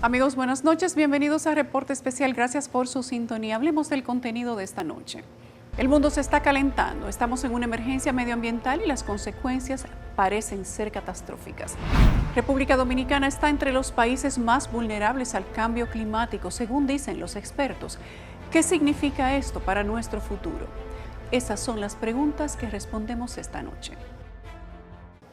Amigos, buenas noches, bienvenidos a Reporte Especial, gracias por su sintonía. Hablemos del contenido de esta noche. El mundo se está calentando, estamos en una emergencia medioambiental y las consecuencias parecen ser catastróficas. República Dominicana está entre los países más vulnerables al cambio climático, según dicen los expertos. ¿Qué significa esto para nuestro futuro? Esas son las preguntas que respondemos esta noche.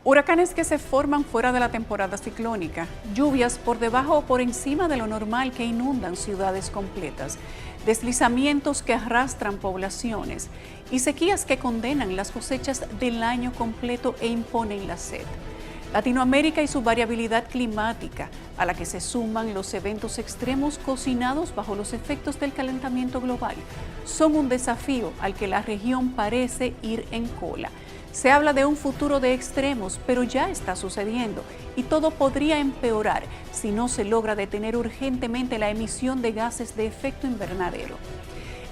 Huracanes que se forman fuera de la temporada ciclónica, lluvias por debajo o por encima de lo normal que inundan ciudades completas, deslizamientos que arrastran poblaciones y sequías que condenan las cosechas del año completo e imponen la sed. Latinoamérica y su variabilidad climática, a la que se suman los eventos extremos cocinados bajo los efectos del calentamiento global, son un desafío al que la región parece ir en cola. Se habla de un futuro de extremos, pero ya está sucediendo y todo podría empeorar si no se logra detener urgentemente la emisión de gases de efecto invernadero.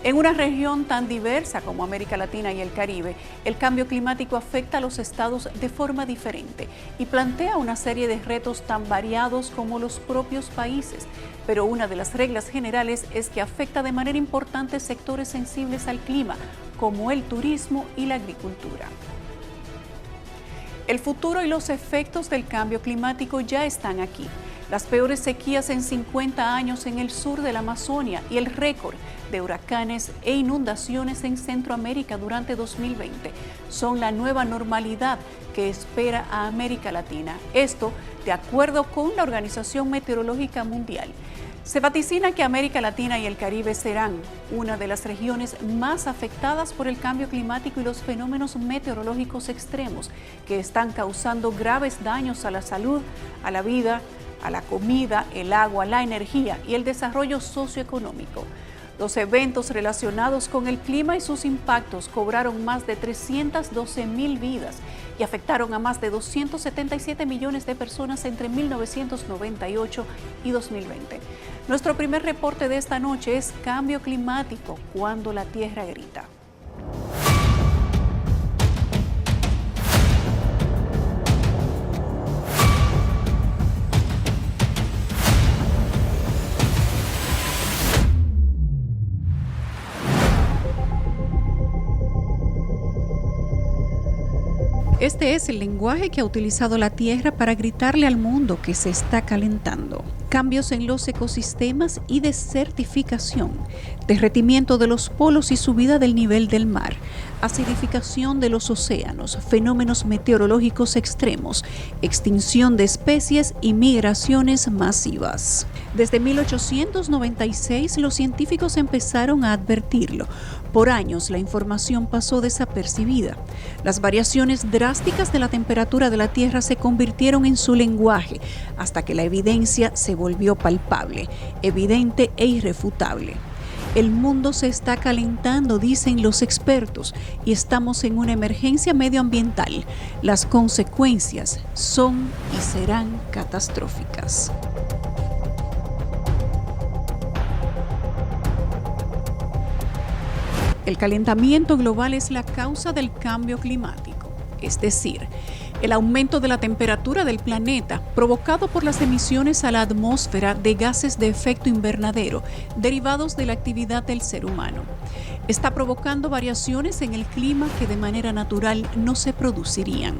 En una región tan diversa como América Latina y el Caribe, el cambio climático afecta a los estados de forma diferente y plantea una serie de retos tan variados como los propios países, pero una de las reglas generales es que afecta de manera importante sectores sensibles al clima, como el turismo y la agricultura. El futuro y los efectos del cambio climático ya están aquí. Las peores sequías en 50 años en el sur de la Amazonia y el récord de huracanes e inundaciones en Centroamérica durante 2020 son la nueva normalidad que espera a América Latina. Esto de acuerdo con la Organización Meteorológica Mundial. Se vaticina que América Latina y el Caribe serán una de las regiones más afectadas por el cambio climático y los fenómenos meteorológicos extremos que están causando graves daños a la salud, a la vida, a la comida, el agua, la energía y el desarrollo socioeconómico. Los eventos relacionados con el clima y sus impactos cobraron más de 312,000 vidas y afectaron a más de 277 millones de personas entre 1998 y 2020. Nuestro primer reporte de esta noche es Cambio Climático, cuando la Tierra grita. Este es el lenguaje que ha utilizado la Tierra para gritarle al mundo que se está calentando. Cambios en los ecosistemas y desertificación, derretimiento de los polos y subida del nivel del mar, acidificación de los océanos, fenómenos meteorológicos extremos, extinción de especies y migraciones masivas. Desde 1896 los científicos empezaron a advertirlo. Por años la información pasó desapercibida. Las variaciones drásticas de la temperatura de la Tierra se convirtieron en su lenguaje, hasta que la evidencia se volvió palpable, evidente e irrefutable. El mundo se está calentando, dicen los expertos, y estamos en una emergencia medioambiental. Las consecuencias son y serán catastróficas. El calentamiento global es la causa del cambio climático, es decir, el aumento de la temperatura del planeta provocado por las emisiones a la atmósfera de gases de efecto invernadero derivados de la actividad del ser humano. Está provocando variaciones en el clima que de manera natural no se producirían.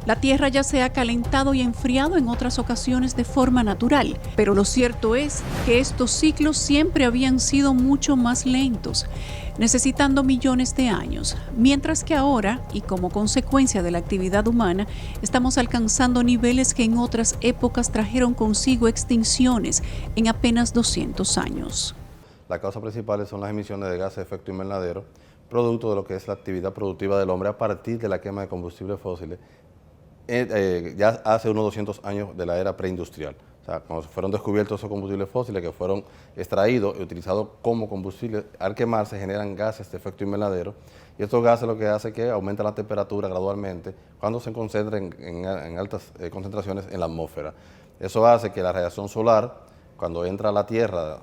La Tierra ya se ha calentado y enfriado en otras ocasiones de forma natural, pero lo cierto es que estos ciclos siempre habían sido mucho más lentos, necesitando millones de años, mientras que ahora, y como consecuencia de la actividad humana, estamos alcanzando niveles que en otras épocas trajeron consigo extinciones en apenas 200 años. Las causas principales son las emisiones de gases de efecto invernadero, producto de lo que es la actividad productiva del hombre a partir de la quema de combustibles fósiles, ya hace unos 200 años de la era preindustrial. O sea, cuando fueron descubiertos esos combustibles fósiles que fueron extraídos y utilizados como combustible, al quemarse generan gases de efecto invernadero, y estos gases lo que hace es que aumenta la temperatura gradualmente cuando se concentran en altas concentraciones en la atmósfera. Eso hace que la radiación solar, cuando entra a la Tierra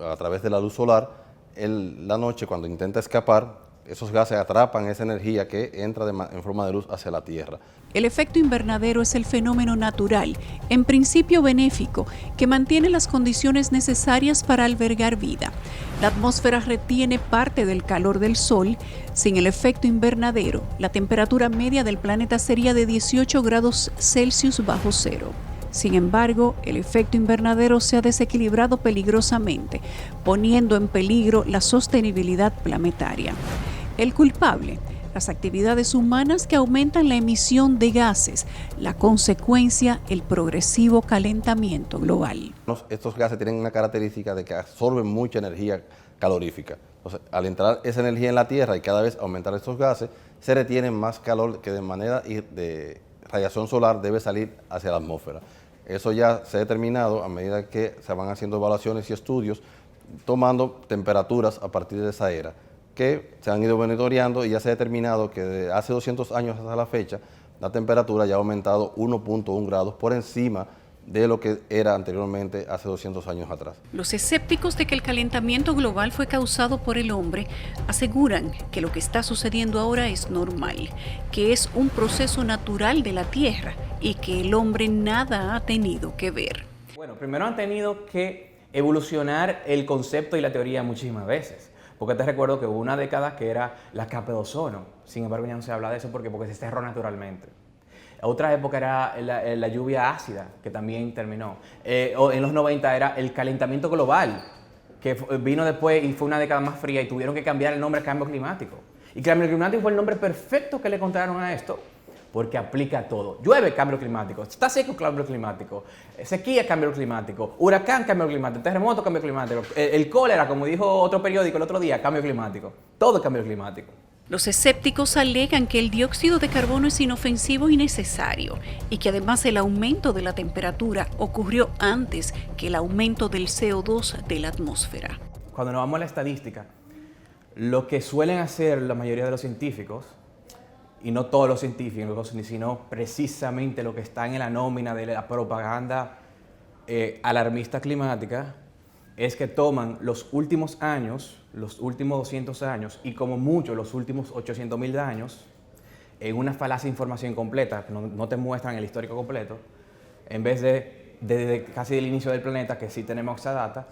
a través de la luz solar, la noche cuando intenta escapar, esos gases atrapan esa energía que entra en forma de luz hacia la Tierra. El efecto invernadero es el fenómeno natural, en principio benéfico, que mantiene las condiciones necesarias para albergar vida. La atmósfera retiene parte del calor del Sol. Sin el efecto invernadero, la temperatura media del planeta sería de 18 grados Celsius bajo cero. Sin embargo, el efecto invernadero se ha desequilibrado peligrosamente, poniendo en peligro la sostenibilidad planetaria. El culpable: las actividades humanas que aumentan la emisión de gases. La consecuencia: el progresivo calentamiento global. Estos gases tienen una característica de que absorben mucha energía calorífica. Entonces, al entrar esa energía en la Tierra y cada vez aumentar estos gases, se retiene más calor que de manera de radiación solar debe salir hacia la atmósfera. Eso ya se ha determinado a medida que se van haciendo evaluaciones y estudios, tomando temperaturas a partir de esa era, que se han ido monitoreando y ya se ha determinado que de hace 200 años hasta la fecha, la temperatura ya ha aumentado 1.1 grados por encima de lo que era anteriormente hace 200 años atrás. Los escépticos de que el calentamiento global fue causado por el hombre aseguran que lo que está sucediendo ahora es normal, que es un proceso natural de la Tierra y que el hombre nada ha tenido que ver. Bueno, primero han tenido que evolucionar el concepto y la teoría muchísimas veces. Porque te recuerdo que hubo una década que era la capa de ozono. Sin embargo, ya no se habla de eso porque se cerró naturalmente. Otra época era la lluvia ácida, que también terminó. En los 90 era el calentamiento global, que vino después y fue una década más fría y tuvieron que cambiar el nombre a cambio climático. Y cambio climático fue el nombre perfecto que le encontraron a esto, porque aplica a todo. Llueve, cambio climático. Está seco, cambio climático. Sequía, cambio climático. Huracán, cambio climático. Terremoto, cambio climático. El cólera, como dijo otro periódico el otro día, cambio climático. Todo cambio climático. Los escépticos alegan que el dióxido de carbono es inofensivo y necesario, y que además el aumento de la temperatura ocurrió antes que el aumento del CO2 de la atmósfera. Cuando nos vamos a la estadística, lo que suelen hacer la mayoría de los científicos, y no todos los científicos, sino precisamente lo que está en la nómina de la propaganda alarmista climática, es que toman los últimos años, los últimos 200 años, y como mucho los últimos 800.000 años, en una falacia de información completa, que no te muestran el histórico completo, en vez de desde casi el inicio del planeta, que sí tenemos esa data,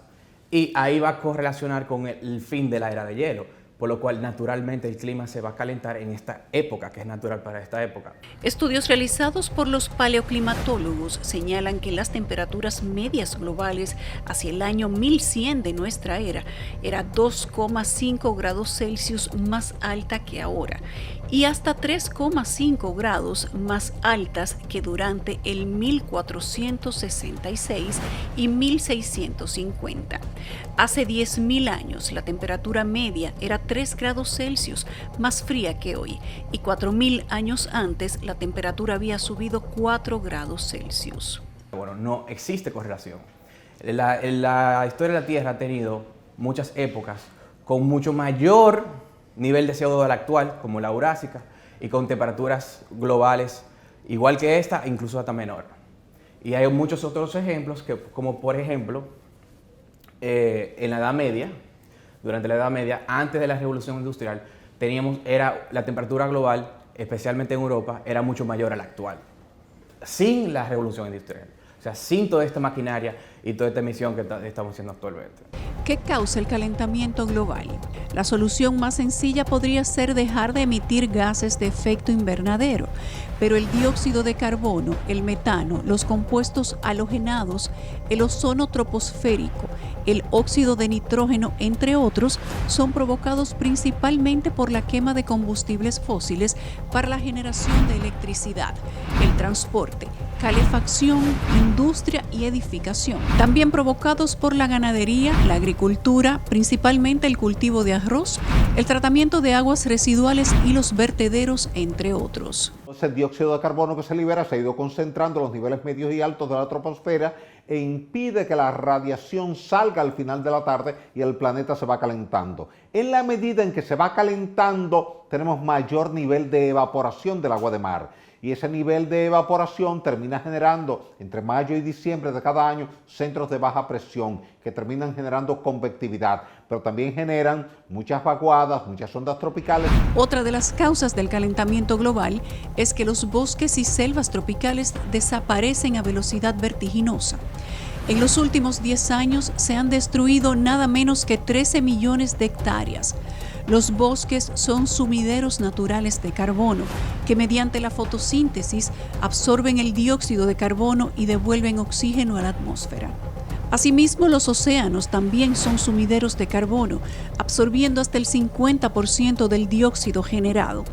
y ahí va a correlacionar con el fin de la era de hielo. Por lo cual, naturalmente, el clima se va a calentar en esta época, que es natural para esta época. Estudios realizados por los paleoclimatólogos señalan que las temperaturas medias globales hacia el año 1100 de nuestra era era 2,5 grados Celsius más alta que ahora y hasta 3,5 grados más altas que durante el 1466 y 1650. Hace 10.000 años, la temperatura media era 3 grados Celsius más fría que hoy, y 4.000 años antes la temperatura había subido 4 grados Celsius. Bueno, no existe correlación. La historia de la Tierra ha tenido muchas épocas con mucho mayor nivel de CO2 del actual, como la Jurásica, y con temperaturas globales igual que esta, incluso hasta menor. Y hay muchos otros ejemplos, como por ejemplo, en la Edad Media, durante la Edad Media, antes de la Revolución Industrial, la temperatura global, especialmente en Europa, era mucho mayor a la actual, sin la Revolución Industrial. O sea, sin toda esta maquinaria y toda esta emisión que estamos haciendo actualmente. ¿Qué causa el calentamiento global? La solución más sencilla podría ser dejar de emitir gases de efecto invernadero, pero el dióxido de carbono, el metano, los compuestos halogenados, el ozono troposférico, el óxido de nitrógeno, entre otros, son provocados principalmente por la quema de combustibles fósiles para la generación de electricidad, el transporte, calefacción, industria y edificación. También provocados por la ganadería, la agricultura, principalmente el cultivo de arroz, el tratamiento de aguas residuales y los vertederos, entre otros. El dióxido de carbono que se libera se ha ido concentrando en los niveles medios y altos de la troposfera e impide que la radiación salga al final de la tarde y el planeta se va calentando. En la medida en que se va calentando, tenemos mayor nivel de evaporación del agua de mar. Y ese nivel de evaporación termina generando, entre mayo y diciembre de cada año, centros de baja presión que terminan generando convectividad, pero también generan muchas vaguadas, muchas ondas tropicales. Otra de las causas del calentamiento global es que los bosques y selvas tropicales desaparecen a velocidad vertiginosa. En los últimos 10 años se han destruido nada menos que 13 millones de hectáreas. Los bosques son sumideros naturales de carbono que mediante la fotosíntesis absorben el dióxido de carbono y devuelven oxígeno a la atmósfera. Asimismo, los océanos también son sumideros de carbono, absorbiendo hasta el 50% del dióxido generado.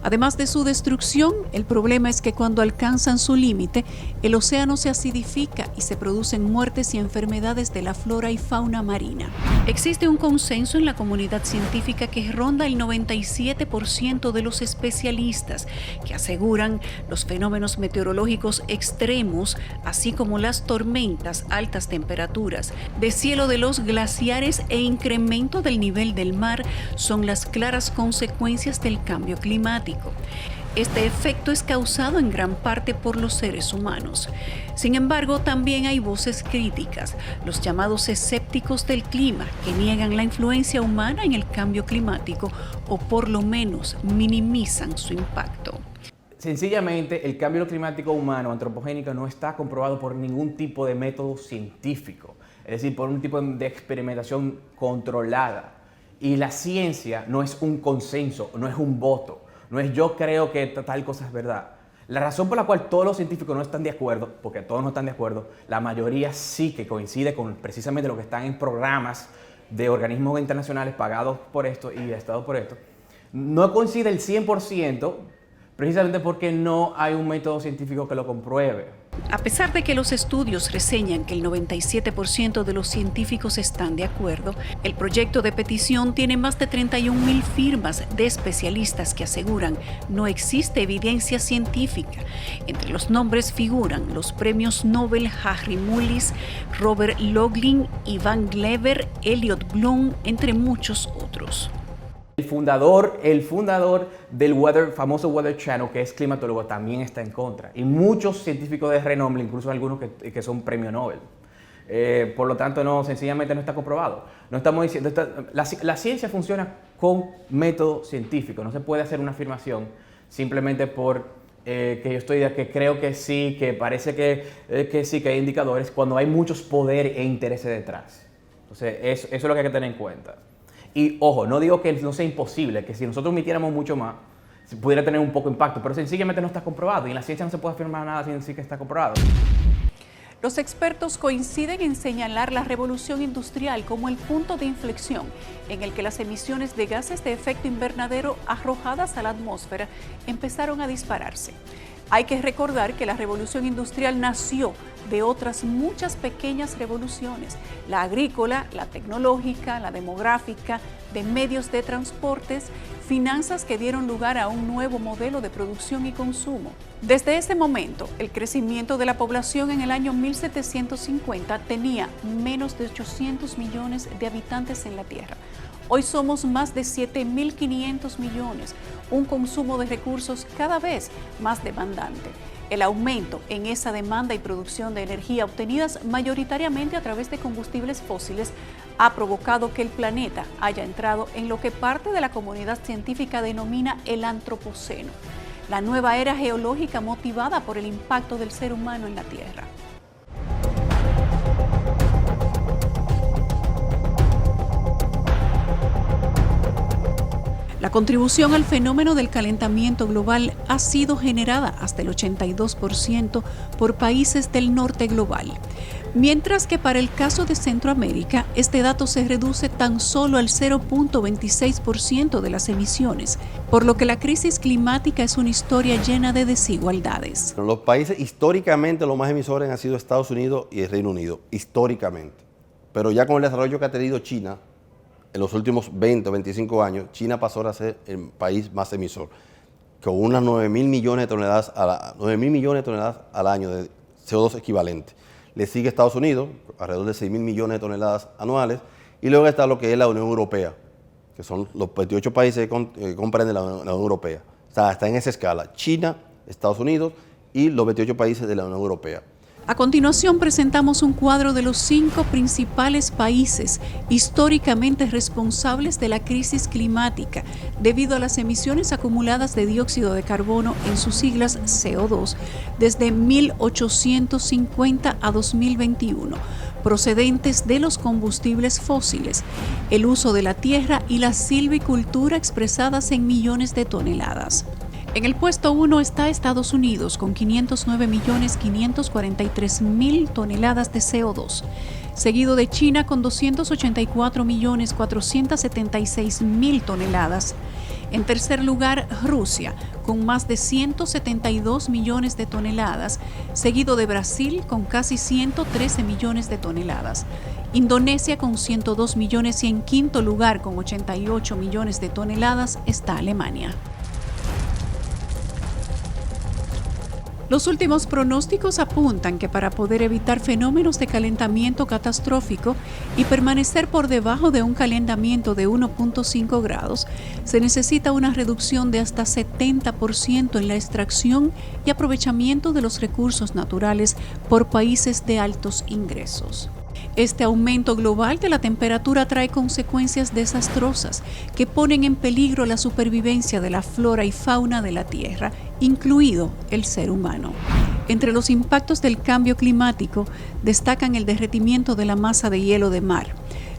Además de su destrucción, el problema es que cuando alcanzan su límite, el océano se acidifica y se producen muertes y enfermedades de la flora y fauna marina. Existe un consenso en la comunidad científica que ronda el 97% de los especialistas que aseguran los fenómenos meteorológicos extremos, así como las tormentas, altas temperaturas, deshielo de los glaciares e incremento del nivel del mar son las claras consecuencias del cambio climático. Este efecto es causado en gran parte por los seres humanos. Sin embargo, también hay voces críticas, los llamados escépticos del clima, que niegan la influencia humana en el cambio climático o por lo menos minimizan su impacto. Sencillamente, el cambio climático humano antropogénico no está comprobado por ningún tipo de método científico, es decir, por un tipo de experimentación controlada. Y la ciencia no es un consenso, no es un voto. No es yo creo que tal cosa es verdad. La razón por la cual todos los científicos no están de acuerdo, porque todos no están de acuerdo, la mayoría sí que coincide con precisamente lo que están en programas de organismos internacionales pagados por esto y estados por esto, no coincide el 100% precisamente porque no hay un método científico que lo compruebe. A pesar de que los estudios reseñan que el 97% de los científicos están de acuerdo, el proyecto de petición tiene más de 31,000 firmas de especialistas que aseguran no existe evidencia científica. Entre los nombres figuran los premios Nobel Harry Mullis, Robert Loughlin, Ivan Gleber, Elliot Bloom, entre muchos otros. El fundador del famoso Weather Channel, que es climatólogo, también está en contra. Y muchos científicos de renombre, incluso algunos que son premio Nobel. Por lo tanto, sencillamente no está comprobado. No estamos diciendo, la ciencia funciona con método científico. No se puede hacer una afirmación simplemente por que yo que creo que sí, que parece que sí, que hay indicadores, cuando hay muchos poder e intereses detrás. Entonces, eso es lo que hay que tener en cuenta. Y ojo, no digo que no sea imposible, que si nosotros emitiéramos mucho más, pudiera tener un poco de impacto, pero sencillamente no está comprobado y en la ciencia no se puede afirmar nada sin decir que está comprobado. Los expertos coinciden en señalar la revolución industrial como el punto de inflexión en el que las emisiones de gases de efecto invernadero arrojadas a la atmósfera empezaron a dispararse. Hay que recordar que la revolución industrial nació de otras muchas pequeñas revoluciones, la agrícola, la tecnológica, la demográfica, de medios de transportes, finanzas que dieron lugar a un nuevo modelo de producción y consumo. Desde ese momento, el crecimiento de la población en el año 1750 tenía menos de 800 millones de habitantes en la Tierra. Hoy somos más de 7.500 millones, un consumo de recursos cada vez más demandante. El aumento en esa demanda y producción de energía obtenidas mayoritariamente a través de combustibles fósiles ha provocado que el planeta haya entrado en lo que parte de la comunidad científica denomina el antropoceno, la nueva era geológica motivada por el impacto del ser humano en la Tierra. La contribución al fenómeno del calentamiento global ha sido generada hasta el 82% por países del norte global, mientras que para el caso de Centroamérica, este dato se reduce tan solo al 0.26% de las emisiones, por lo que la crisis climática es una historia llena de desigualdades. Los países históricamente los más emisores han sido Estados Unidos y el Reino Unido, históricamente. Pero ya con el desarrollo que ha tenido China, en los últimos 20 o 25 años, China pasó a ser el país más emisor, con unas 9.000 millones de toneladas al año de CO2 equivalente. le sigue Estados Unidos, alrededor de 6.000 millones de toneladas anuales, y luego está lo que es la Unión Europea, que son los 28 países que comprenden la Unión Europea. O sea, está en esa escala, China, Estados Unidos y los 28 países de la Unión Europea. A continuación presentamos un cuadro de los 5 principales países históricamente responsables de la crisis climática debido a las emisiones acumuladas de dióxido de carbono, en sus siglas CO2, desde 1850 a 2021, procedentes de los combustibles fósiles, el uso de la tierra y la silvicultura expresadas en millones de toneladas. En el puesto 1 está Estados Unidos con 509.543.000 toneladas de CO2, seguido de China con 284.476.000 toneladas. En tercer lugar, Rusia con más de 172 millones de toneladas, seguido de Brasil con casi 113 millones de toneladas. Indonesia con 102 millones y en quinto lugar con 88 millones de toneladas está Alemania. Los últimos pronósticos apuntan que para poder evitar fenómenos de calentamiento catastrófico y permanecer por debajo de un calentamiento de 1.5 grados, se necesita una reducción de hasta 70% en la extracción y aprovechamiento de los recursos naturales por países de altos ingresos. Este aumento global de la temperatura trae consecuencias desastrosas que ponen en peligro la supervivencia de la flora y fauna de la Tierra, incluido el ser humano. Entre los impactos del cambio climático destacan el derretimiento de la masa de hielo de mar,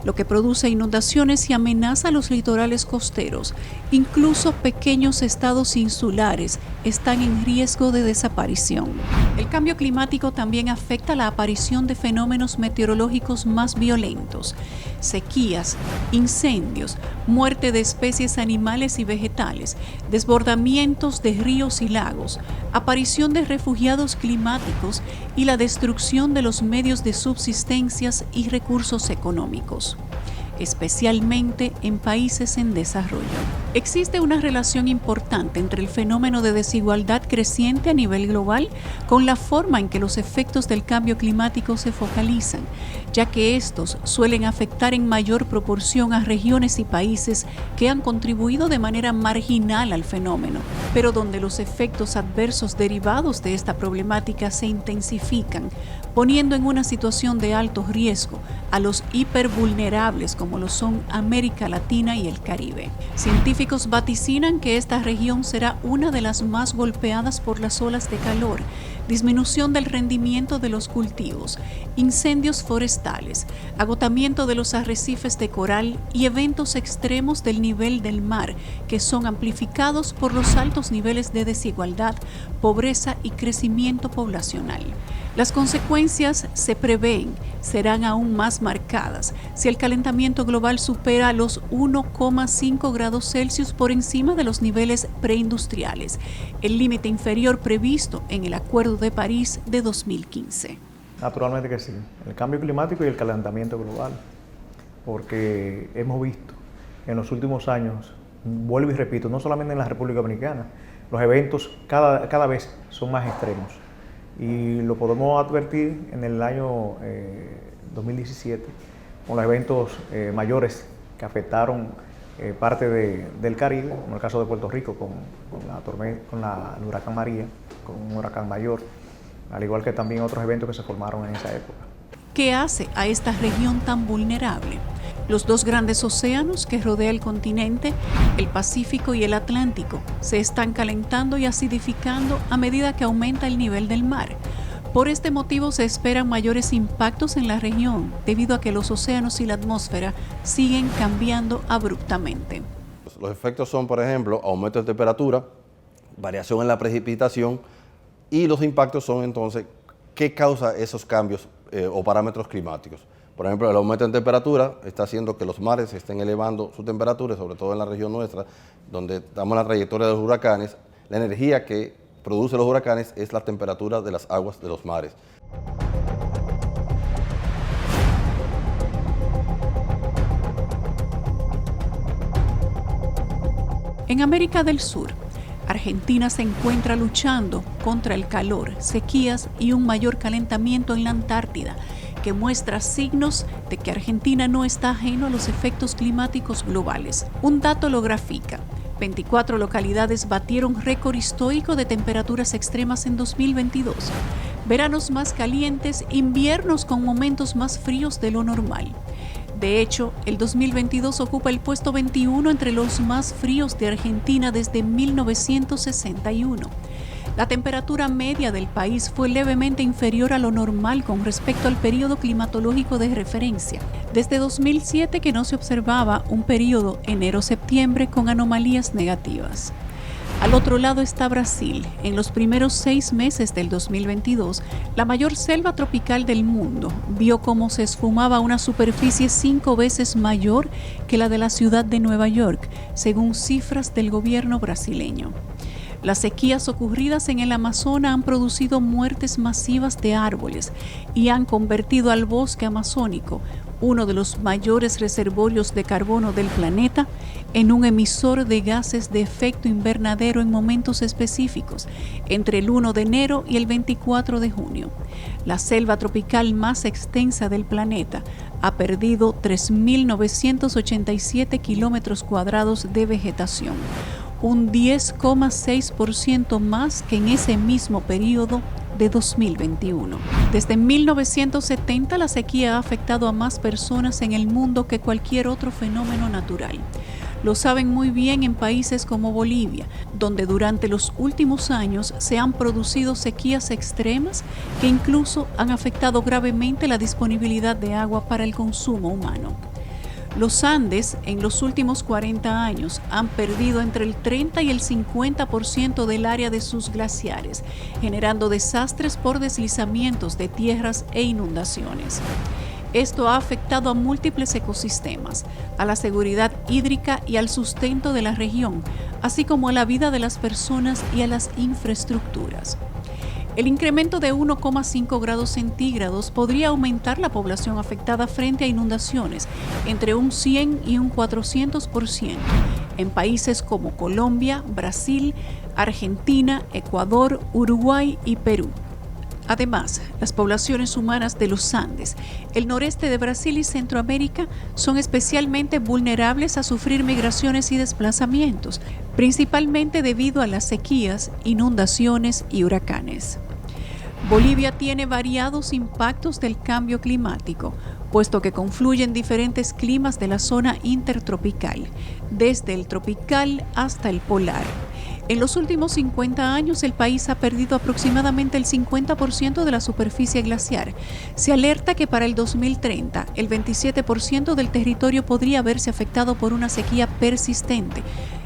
lo que produce inundaciones y amenaza a los litorales costeros. Incluso pequeños estados insulares están en riesgo de desaparición. El cambio climático también afecta la aparición de fenómenos meteorológicos más violentos: sequías, incendios, muerte de especies animales y vegetales, desbordamientos de ríos y lagos, aparición de refugiados climáticos y la destrucción de los medios de subsistencias y recursos económicos, especialmente en países en desarrollo. Existe una relación importante entre el fenómeno de desigualdad creciente a nivel global con la forma en que los efectos del cambio climático se focalizan, ya que estos suelen afectar en mayor proporción a regiones y países que han contribuido de manera marginal al fenómeno, pero donde los efectos adversos derivados de esta problemática se intensifican, poniendo en una situación de alto riesgo a los hipervulnerables como lo son América Latina y el Caribe. Científicos vaticinan que esta región será una de las más golpeadas por las olas de calor, disminución del rendimiento de los cultivos, incendios forestales, agotamiento de los arrecifes de coral y eventos extremos del nivel del mar que son amplificados por los altos niveles de desigualdad, pobreza y crecimiento poblacional. Las consecuencias se prevén serán aún más marcadas si el calentamiento global supera los 1,5 grados Celsius por encima de los niveles preindustriales, el límite inferior previsto en el Acuerdo de París de 2015. Naturalmente que sí, el cambio climático y el calentamiento global, porque hemos visto en los últimos años, vuelvo y repito, no solamente en la República Dominicana, los eventos cada vez son más extremos. Y lo podemos advertir en el año 2017 con los eventos mayores que afectaron parte del Caribe, como el caso de Puerto Rico con el huracán María, con un huracán mayor, al igual que también otros eventos que se formaron en esa época. ¿Qué hace a esta región tan vulnerable? Los dos grandes océanos que rodea el continente, el Pacífico y el Atlántico, se están calentando y acidificando a medida que aumenta el nivel del mar. Por este motivo se esperan mayores impactos en la región, debido a que los océanos y la atmósfera siguen cambiando abruptamente. Los efectos son, por ejemplo, aumento de temperatura, variación en la precipitación, y los impactos son entonces qué causa esos cambios o parámetros climáticos. Por ejemplo, el aumento en temperatura está haciendo que los mares estén elevando su temperatura, sobre todo en la región nuestra, donde estamos en la trayectoria de los huracanes. La energía que produce los huracanes es la temperatura de las aguas de los mares. En América del Sur, Argentina se encuentra luchando contra el calor, sequías y un mayor calentamiento en la Antártida, que muestra signos de que Argentina no está ajeno a los efectos climáticos globales. Un dato lo grafica. 24 localidades batieron récord histórico de temperaturas extremas en 2022. Veranos más calientes, inviernos con momentos más fríos de lo normal. De hecho, el 2022 ocupa el puesto 21 entre los más fríos de Argentina desde 1961. La temperatura media del país fue levemente inferior a lo normal con respecto al periodo climatológico de referencia. Desde 2007 que no se observaba un periodo enero-septiembre con anomalías negativas. Al otro lado está Brasil. En los primeros 6 meses del 2022, la mayor selva tropical del mundo vio cómo se esfumaba una superficie 5 veces mayor que la de la ciudad de Nueva York, según cifras del gobierno brasileño. Las sequías ocurridas en el Amazonas han producido muertes masivas de árboles y han convertido al bosque amazónico, uno de los mayores reservorios de carbono del planeta, en un emisor de gases de efecto invernadero en momentos específicos, entre el 1 de enero y el 24 de junio. La selva tropical más extensa del planeta ha perdido 3.987 kilómetros cuadrados de vegetación, un 10,6% más que en ese mismo periodo de 2021. Desde 1970 la sequía ha afectado a más personas en el mundo que cualquier otro fenómeno natural. Lo saben muy bien en países como Bolivia, donde durante los últimos años se han producido sequías extremas que incluso han afectado gravemente la disponibilidad de agua para el consumo humano. Los Andes en los últimos 40 años han perdido entre el 30 y el 50% del área de sus glaciares, generando desastres por deslizamientos de tierras e inundaciones. Esto ha afectado a múltiples ecosistemas, a la seguridad hídrica y al sustento de la región, así como a la vida de las personas y a las infraestructuras. El incremento de 1,5 grados centígrados podría aumentar la población afectada frente a inundaciones entre un 100 y un 400% en países como Colombia, Brasil, Argentina, Ecuador, Uruguay y Perú. Además, las poblaciones humanas de los Andes, el noreste de Brasil y Centroamérica son especialmente vulnerables a sufrir migraciones y desplazamientos, principalmente debido a las sequías, inundaciones y huracanes. Bolivia tiene variados impactos del cambio climático, puesto que confluyen diferentes climas de la zona intertropical, desde el tropical hasta el polar. En los últimos 50 años, el país ha perdido aproximadamente el 50% de la superficie glaciar. Se alerta que para el 2030, el 27% del territorio podría verse afectado por una sequía persistente,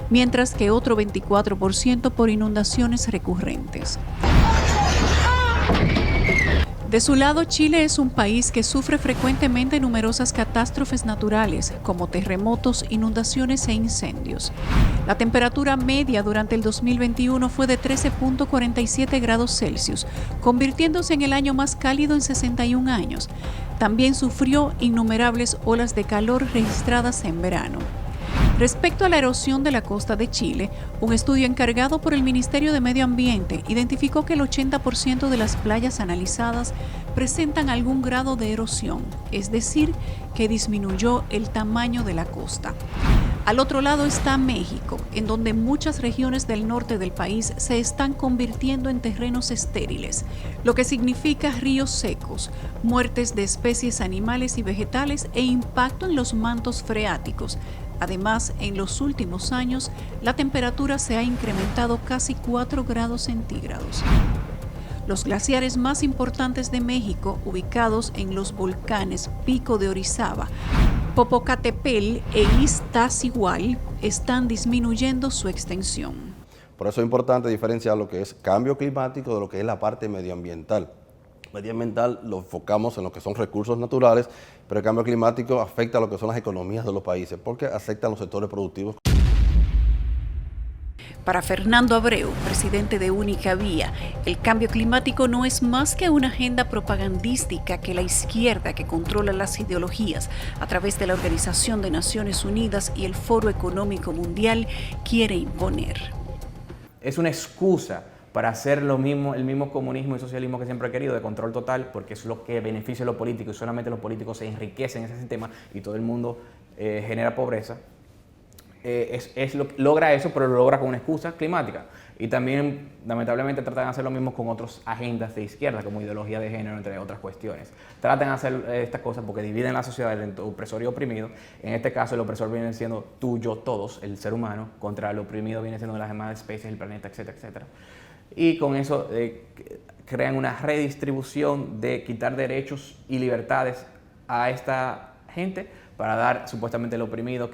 mientras que otro 24% por inundaciones recurrentes. De su lado, Chile es un país que sufre frecuentemente numerosas catástrofes naturales, como terremotos, inundaciones e incendios. La temperatura media durante el 2021 fue de 13,47 grados Celsius, convirtiéndose en el año más cálido en 61 años. También sufrió innumerables olas de calor registradas en verano. Respecto a la erosión de la costa de Chile, un estudio encargado por el Ministerio de Medio Ambiente identificó que el 80% de las playas analizadas presentan algún grado de erosión, es decir, que disminuyó el tamaño de la costa. Al otro lado está México, en donde muchas regiones del norte del país se están convirtiendo en terrenos estériles, lo que significa ríos secos, muertes de especies animales y vegetales e impacto en los mantos freáticos. Además, en los últimos años, la temperatura se ha incrementado casi 4 grados centígrados. Los glaciares más importantes de México, ubicados en los volcanes Pico de Orizaba, Popocatépetl e Iztaccíhuatl, están disminuyendo su extensión. Por eso es importante diferenciar lo que es cambio climático de lo que es la parte medioambiental. Medioambiental lo enfocamos en lo que son recursos naturales, pero el cambio climático afecta a lo que son las economías de los países, porque afecta a los sectores productivos. Para Fernando Abreu, presidente de Única Vía, el cambio climático no es más que una agenda propagandística que la izquierda, que controla las ideologías a través de la Organización de Naciones Unidas y el Foro Económico Mundial, quiere imponer. es una excusa para hacer lo mismo, el mismo comunismo y socialismo que siempre he querido, de control total, porque es lo que beneficia a los políticos y solamente los políticos se enriquecen en ese sistema y todo el mundo genera pobreza. Logra eso, pero lo logra con una excusa climática. Y también, lamentablemente, tratan de hacer lo mismo con otras agendas de izquierda, como ideología de género, entre otras cuestiones. Tratan de hacer estas cosas porque dividen la sociedad entre opresor y oprimido. En este caso, el opresor viene siendo tú, yo, todos, el ser humano, contra el oprimido viene siendo las demás especies, el planeta, etcétera, etcétera. Y con eso crean una redistribución de quitar derechos y libertades a esta gente para dar supuestamente el oprimido.